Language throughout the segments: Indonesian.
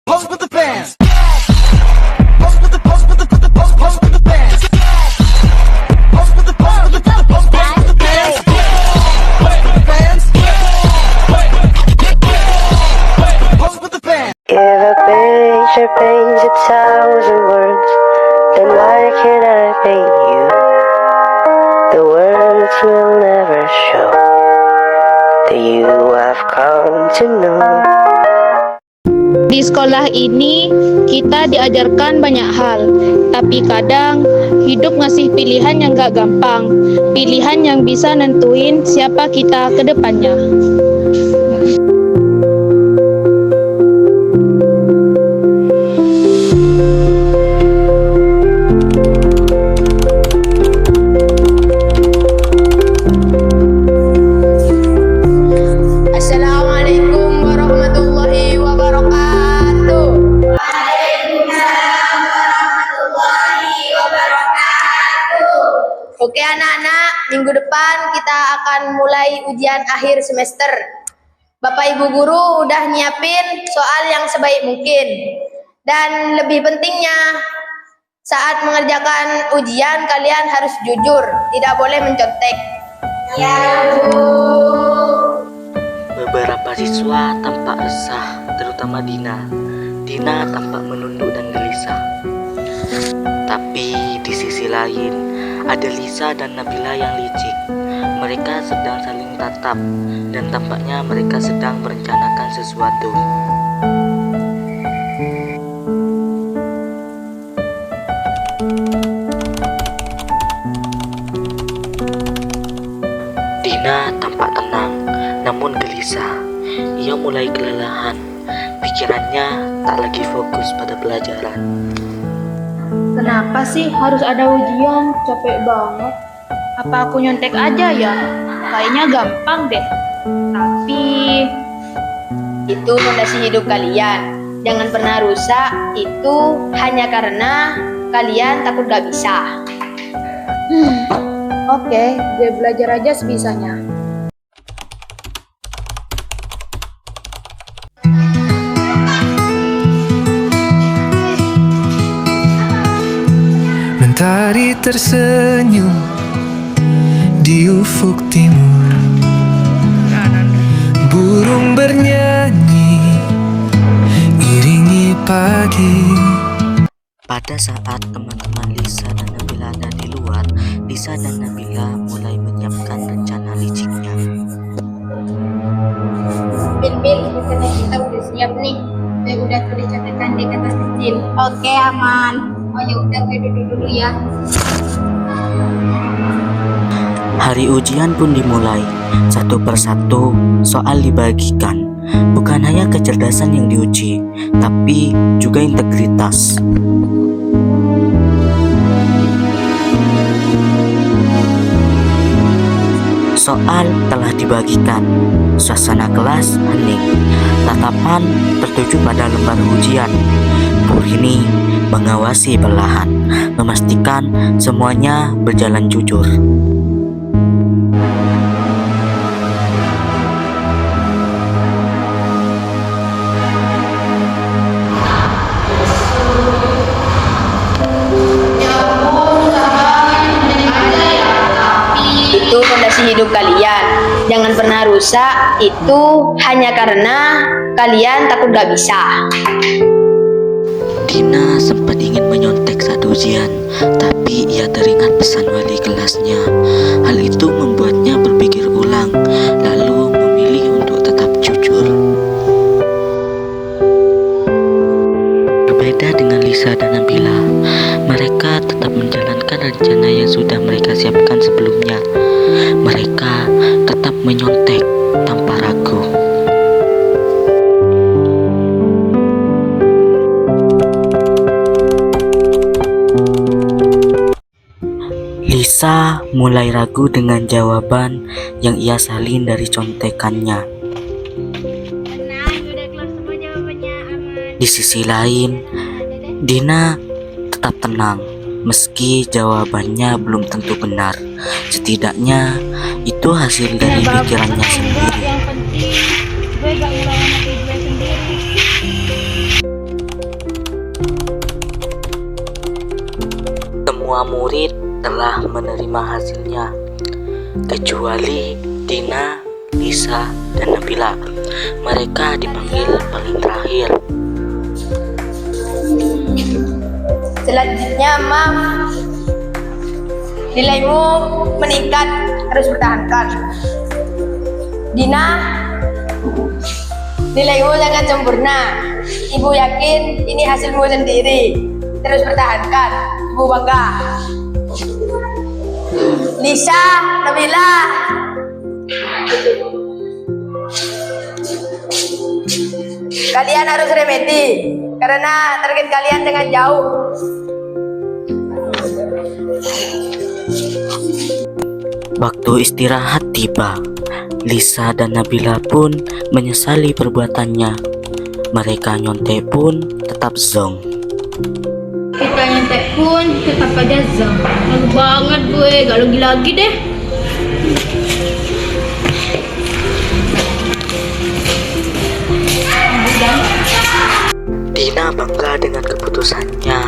Pose with the bands. Pose with the pose with the pose with the bands. Pose with the pose with the pose with the bands. Pose with the bands. Pose with the bands. If a picture paints 1,000 words, then why can't I paint you? The words will never show the you I've come to know. Di sekolah ini kita diajarkan banyak hal, tapi kadang hidup ngasih pilihan yang gak gampang, pilihan yang bisa nentuin siapa kita ke depannya. Assalamualaikum warahmatullahi wabarakatuh. Waalaikumsalam warahmatullahi wabarakatuh. Oke anak-anak, minggu depan kita akan mulai ujian akhir semester. Bapak Ibu Guru udah nyiapin soal yang sebaik mungkin. Dan lebih pentingnya, saat mengerjakan ujian kalian harus jujur, tidak boleh mencontek. Ya, Bu. Beberapa siswa tampak resah, terutama Dina. Dina tampak menunduk dan gelisah. Tapi di sisi lain, ada Lisa dan Nabila yang licik. Mereka sedang saling tatap, dan tampaknya mereka sedang merencanakan sesuatu. Dina tampak tenang, namun gelisah. Ia mulai kelelahan. Pikirannya tak lagi fokus pada pelajaran. Kenapa sih harus ada ujian? Capek banget. Apa aku nyontek aja ya? Kayaknya gampang deh. Tapi itu fondasi hidup kalian. Jangan pernah rusak. Itu hanya karena kalian takut gak bisa. Oke, gue belajar aja sebisanya. Mentari tersenyum di ufuk timur. Burung bernyanyi iringi pagi. Pada saat teman-teman Lisa dan Nabila ada di luar, Lisa dan Nabila mulai menyiapkan rencana liciknya. Bil, rencana kita udah siap nih. Gue udah tulis catatan di kertas kecil. Oke, aman. Oh ya udah, gue duduk dulu ya. Hari ujian pun dimulai. Satu persatu soal dibagikan. Bukan hanya kecerdasan yang diuji, tapi juga integritas. Soal telah dibagikan. Suasana kelas hening. Tatapan tertuju pada lembar ujian. Purhini mengawasi perlahan, memastikan semuanya berjalan jujur. Itu fondasi hidup kalian. Jangan pernah rusak. Itu hanya karena kalian takut gak bisa. Dina sempat ingin menyontek saat ujian, tapi ia teringat pesan wali kelasnya. Hal itu membuatnya berpikir ulang, lalu memilih untuk tetap jujur. Berbeda dengan Lisa dan Nabila, mereka tetap menjalankan rencana yang sudah mereka siapkan sebelumnya. Mereka tetap menyontek tanpa ragu. Lisa mulai ragu dengan jawaban yang ia salin dari contekannya. Di sisi lain, Dina tetap tenang meski jawabannya belum tentu benar. Setidaknya itu hasil dari pikirannya sendiri. Yang penting gue gak ngulang sama diri gue sendiri. semua murid telah menerima hasilnya, kecuali Dina, Lisa, dan Nabila. Mereka dipanggil paling terakhir. Selanjutnya, Mam, nilaimu meningkat, harus pertahankan. Dina, nilaimu sangat sempurna. Ibu yakin ini hasilmu sendiri, terus pertahankan. Ibu bangga. Lisa, Nabila, kalian harus remedi karena target kalian dengan jauh. Waktu istirahat tiba. Lisa dan Nabila pun menyesali perbuatannya. Mereka nyontek pun tetap zong. Kita nyentek pun tetap aja zong. Malu banget gue, gak lagi deh. Dina bangga dengan keputusannya,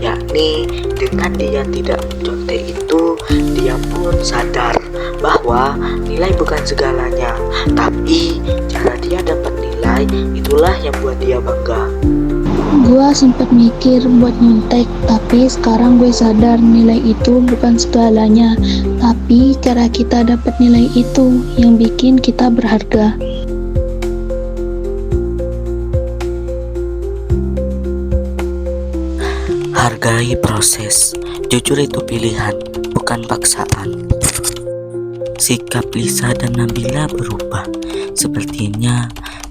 yakni dengan dia tidak mencontek itu, dia pun sadar bahwa nilai bukan segalanya, tapi cara dia dapat nilai itulah yang buat dia bangga. Gua sempat mikir buat nyontek, tapi sekarang gue sadar nilai itu bukan segalanya, tapi cara kita dapat nilai itu yang bikin kita berharga. Hargai proses, jujur itu pilihan, bukan paksaan. Sikap Lisa dan Nabila berubah, sepertinya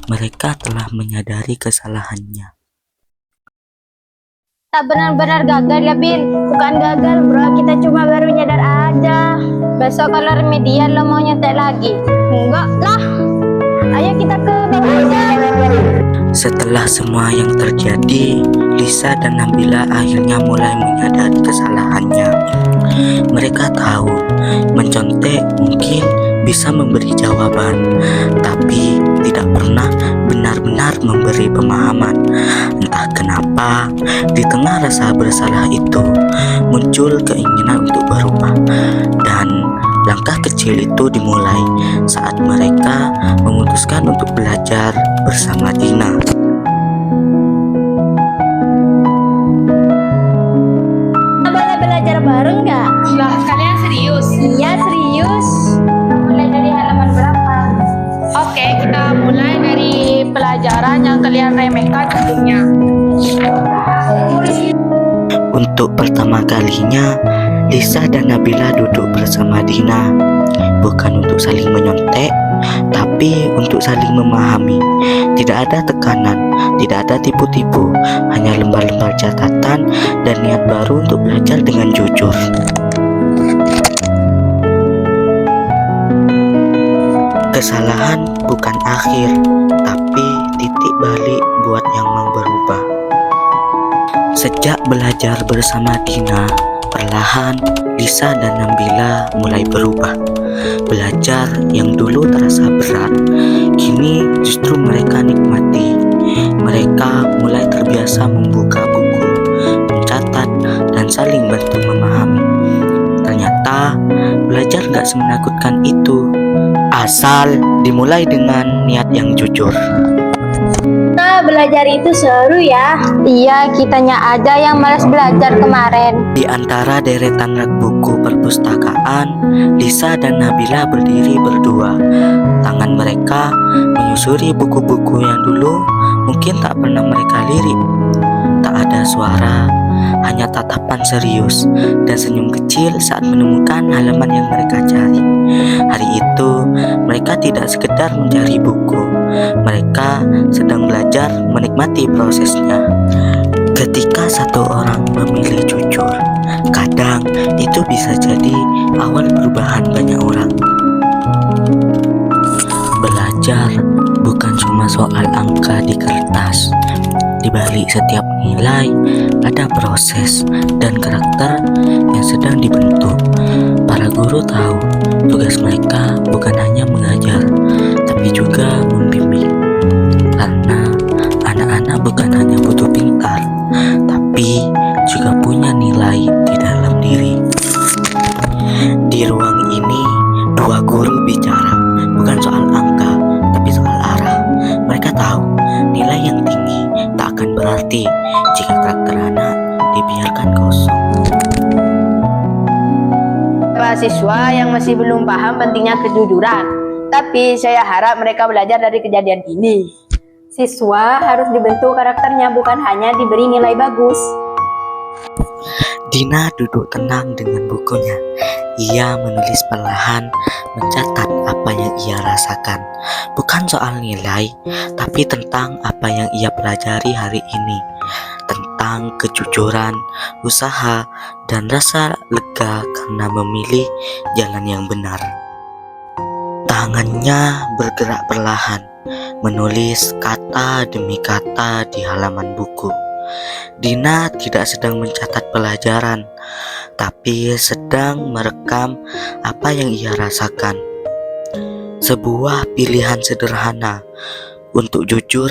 mereka telah menyadari kesalahannya. Tak benar-benar gagal ya Bin. Bukan gagal bro, kita cuma baru nyadar aja. Besok kalau remedial lo mau nyontek lagi? Enggak lah. Ayo kita ke bawah aja. Setelah semua yang terjadi, Lisa dan Nabila akhirnya mulai menyadari kesalahannya. Mereka tahu mencontek mungkin bisa memberi jawaban, tapi tidak pernah benar-benar memberi pemahaman. Entah kenapa, di tengah rasa bersalah itu muncul keinginan untuk berubah, dan langkah kecil itu dimulai saat mereka memutuskan untuk belajar bersama Dina. Boleh belajar bareng nggak? Lah, kalian serius? Iya serius. Mulai dari halaman berapa? Oke, kita mulai dari pelajaran yang kalian remehkan sebelumnya. Untuk pertama kalinya, Lisa dan Nabila duduk bersama Dina, bukan untuk saling menyontek, tapi untuk saling memahami. Tidak ada tekanan, tidak ada tipu-tipu, hanya lembar-lembar catatan dan niat baru untuk belajar dengan jujur. Kesalahan bukan akhir, tapi titik balik buat yang mau berubah. Sejak belajar bersama Dina, perlahan Lisa dan Nabila mulai berubah. Belajar yang dulu terasa berat, kini justru mereka nikmati. Mereka mulai terbiasa membuka buku, mencatat, dan saling bantu memahami. Ternyata belajar gak semenakutkan itu, asal dimulai dengan niat yang jujur. Nah, belajar itu seru ya. Iya, kitanya aja yang malas belajar kemarin. Di antara deretan rak buku perpustakaan, Lisa dan Nabila berdiri berdua. Tangan mereka menyusuri buku-buku yang dulu mungkin tak pernah mereka lirik. Tak ada suara, hanya tatapan serius dan senyum kecil saat menemukan halaman yang mereka cari. Hari itu, mereka tidak sekedar mencari buku. Mereka sedang belajar menikmati prosesnya. Ketika satu orang memilih jujur, kadang itu bisa jadi awal perubahan banyak orang. Belajar bukan cuma soal angka di kertas. Di balik setiap nilai ada proses dan karakter yang sedang dibentuk. Para guru tahu tugas mereka bukan hanya mengajar, tapi juga membimbing. Karena anak-anak bukan hanya butuh pintar, tapi juga punya nilai di dalam tahu nilai yang tinggi tak akan berarti jika karakter anak dibiarkan kosong. Siswa yang masih belum paham pentingnya kejujuran, tapi saya harap mereka belajar dari kejadian ini. Siswa harus dibentuk karakternya, bukan hanya diberi nilai bagus. Dina duduk tenang dengan bukunya. Ia menulis perlahan, mencatat apa yang ia rasakan. Bukan soal nilai, tapi tentang apa yang ia pelajari hari ini. Tentang kejujuran, usaha, dan rasa lega karena memilih jalan yang benar. Tangannya bergerak perlahan, menulis kata demi kata di halaman buku. Dina tidak sedang mencatat pelajaran, tapi sedang merekam apa yang ia rasakan. Sebuah pilihan sederhana untuk jujur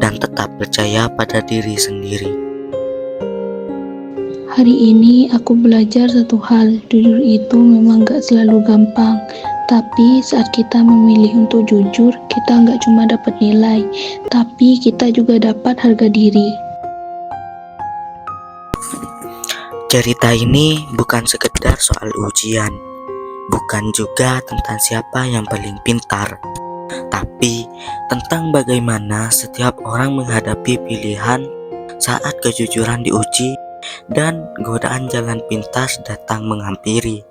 dan tetap percaya pada diri sendiri. Hari ini aku belajar satu hal, jujur itu memang gak selalu gampang. Tapi saat kita memilih untuk jujur, kita gak cuma dapat nilai, tapi kita juga dapat harga diri. Cerita ini bukan sekedar soal ujian, bukan juga tentang siapa yang paling pintar, tapi tentang bagaimana setiap orang menghadapi pilihan saat kejujuran diuji dan godaan jalan pintas datang menghampiri.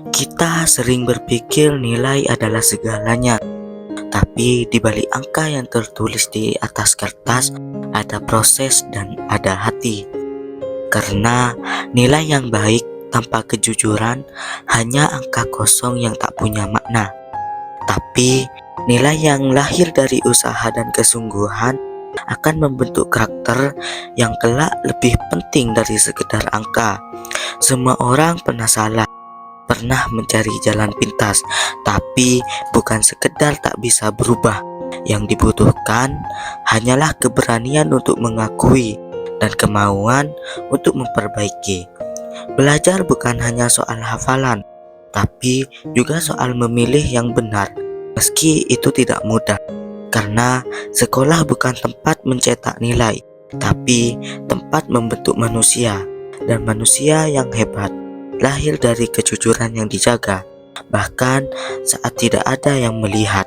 Kita sering berpikir nilai adalah segalanya, tapi di balik angka yang tertulis di atas kertas ada proses dan ada hati. Karena nilai yang baik tanpa kejujuran hanya angka kosong yang tak punya makna. Tapi nilai yang lahir dari usaha dan kesungguhan akan membentuk karakter yang kelak lebih penting dari sekedar angka. Semua orang pernah salah, pernah mencari jalan pintas, tapi bukan sekedar tak bisa berubah. Yang dibutuhkan hanyalah keberanian untuk mengakui dan kemauan untuk memperbaiki. Belajar bukan hanya soal hafalan, tapi juga soal memilih yang benar. Meski itu tidak mudah, karena sekolah bukan tempat mencetak nilai, tapi tempat membentuk manusia. Dan manusia yang hebat lahir dari kejujuran yang dijaga, bahkan saat tidak ada yang melihat.